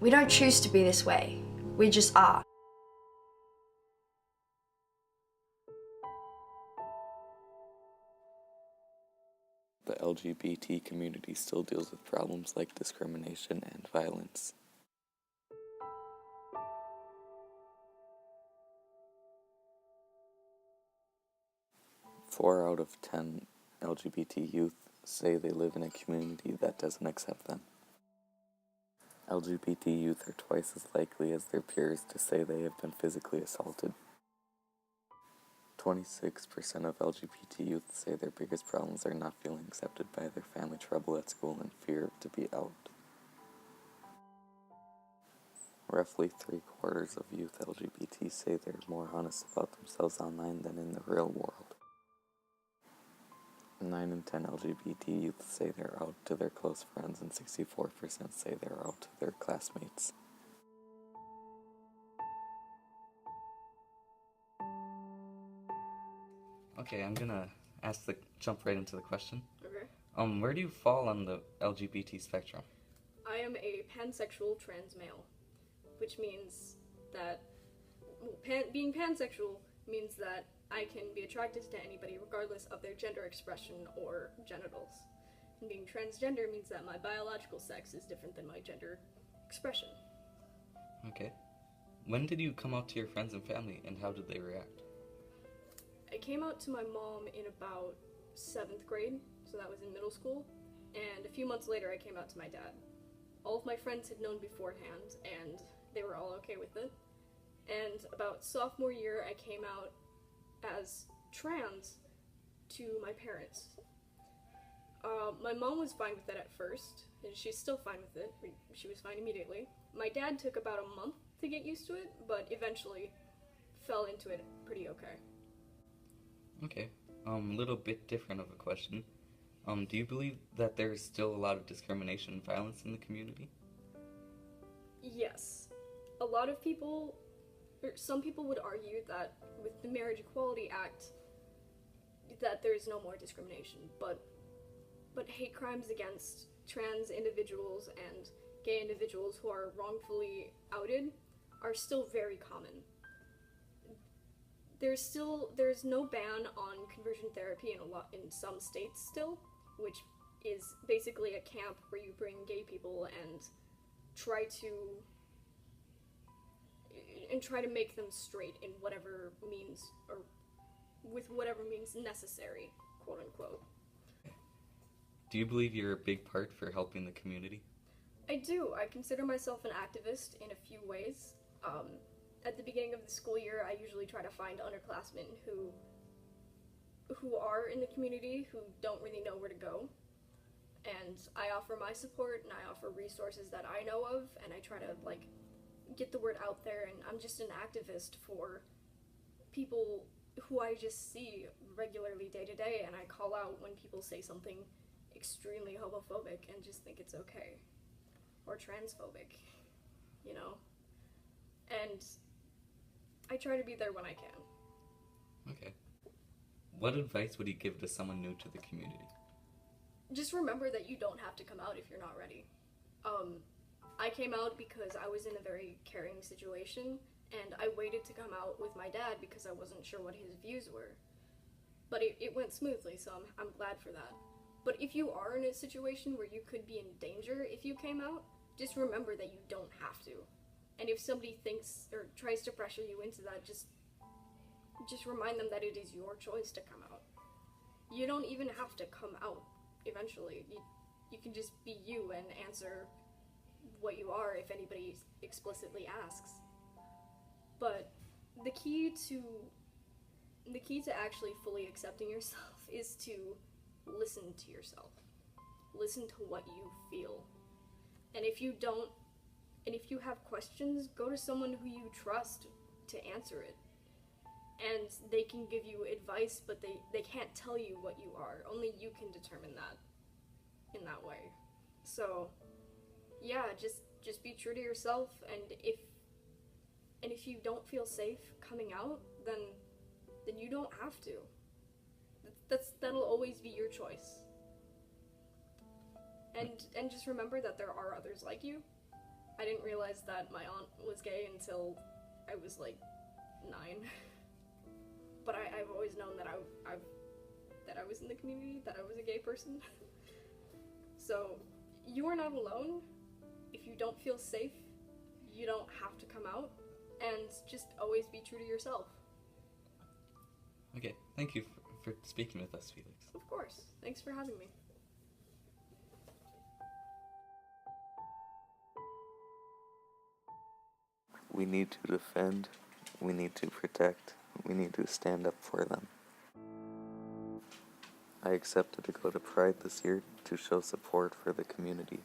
We don't choose to be this way. We just are. The LGBT community still deals with problems like discrimination and violence. Four out of 10 LGBT youth say they live in a community that doesn't accept them. LGBT youth are twice as likely as their peers to say they have been physically assaulted. 26% of LGBT youth say their biggest problems are not feeling accepted by their family, trouble at school, and fear to be out. Roughly 3/4 of youth LGBT say they're more honest about themselves online than in the real world. 9 in 10 LGBT youth say they're out to their close friends, and 64% say they're out to their classmates. Okay, I'm gonna jump right into the question. Okay. Where do you fall on the LGBT spectrum? I am a pansexual trans male, which means that being pansexual means that I can be attracted to anybody regardless of their gender expression or genitals. And being transgender means that my biological sex is different than my gender expression. Okay. When did you come out to your friends and family, and how did they react? I came out to my mom in about 7th grade, so that was in middle school, and a few months later I came out to my dad. All of my friends had known beforehand, and they were all okay with it. And about sophomore year, I came out as trans to my parents. My mom was fine with it at first, and she's still fine with it. She was fine immediately. My dad took about a month to get used to it, but eventually fell into it pretty okay. Okay. A little bit different of a question. Do you believe that there's still a lot of discrimination and violence in the community? Yes. A lot of people, or some people would argue that with the Marriage Equality Act, that there's no more discrimination, but hate crimes against trans individuals and gay individuals who are wrongfully outed are still very common. There's no ban on conversion therapy in some states still, which is basically a camp where you bring gay people and try to make them straight in whatever means, or with whatever means necessary, quote unquote. Do you believe you're a big part for helping the community? I do. I consider myself an activist in a few ways. At the beginning of the school year, I usually try to find underclassmen who are in the community who don't really know where to go, and I offer my support and I offer resources that I know of, and I try to get the word out there, and I'm just an activist for people who I just see regularly day to day, and I call out when people say something extremely homophobic and just think it's okay, or transphobic, you know? And I try to be there when I can. Okay. What advice would you give to someone new to the community? Just remember that you don't have to come out if you're not ready. I came out because I was in a very caring situation, and I waited to come out with my dad because I wasn't sure what his views were. But it went smoothly, so I'm glad for that. But if you are in a situation where you could be in danger if you came out, just remember that you don't have to. And if somebody thinks or tries to pressure you into that, just remind them that it is your choice to come out. You don't even have to come out eventually. You can just be you and answer what you are if anybody explicitly asks. But the key to actually fully accepting yourself is to listen to yourself. Listen to what you feel. And if you have questions, go to someone who you trust to answer it. And they can give you advice, but they can't tell you what you are. Only you can determine that in that way. So, yeah, just be true to yourself, and if you don't feel safe coming out, then you don't have to. That'll always be your choice. And just remember that there are others like you, I didn't realize that my aunt was gay until I was like 9. But I've always known that I was in the community, that I was a gay person. So you are not alone. If you don't feel safe, you don't have to come out, and just always be true to yourself. Okay, thank you for speaking with us, Felix. Of course. Thanks for having me. We need to defend, we need to protect, we need to stand up for them. I accepted to go to Pride this year to show support for the community.